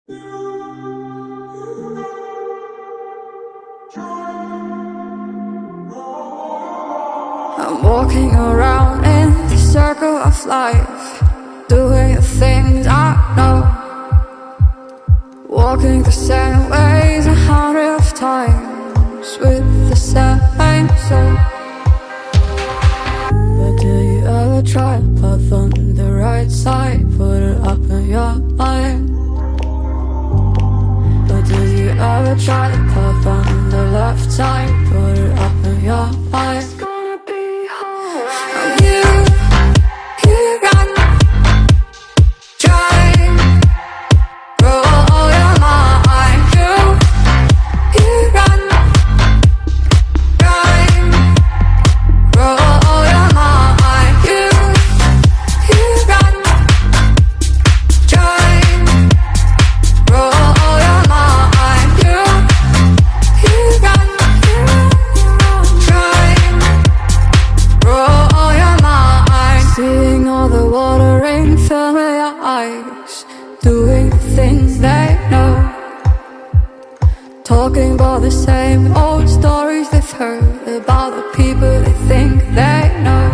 I'm walking around in the circle of life, doing the things I know, walking the same ways 100 times with the same soul. But do you ever try to path on the right side, put it up in your mind? But do you ever try to path on the left side, put it up in your mind? Doing the things they know, talking about the same old stories they've heard about the people they think they know.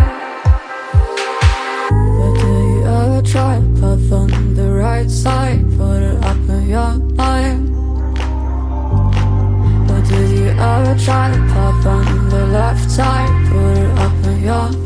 But do you ever try to path on the right side, put it up in your mind? But do you ever try to path on the left side, put it up in your mind?